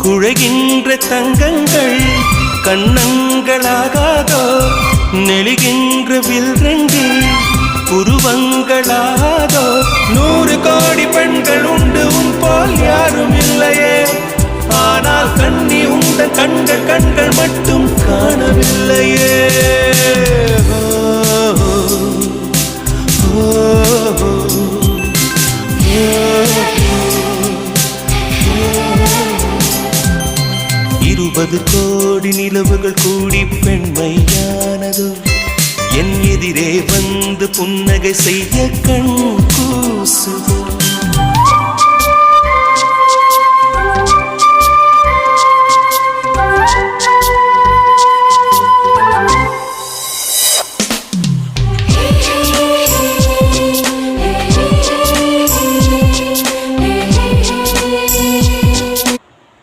குழைகின்ற தங்கங்கள் கண்ணங்களாகாதோ நெளிகின்ற வில்ரங்கில் உருவங்களாகாதோ 100 கோடி பெண்கள் உண்டு உன் போல் யாரும் இல்லையே ஆனால் கண்ணி உண்ட கண்கள் மட்டும் காணவில்லையே இருபது கோடி நிலவுகள் கூடி பெண்மையானதோ என் எதிரே வந்து புன்னகை செய்ய கண் கூசுதோ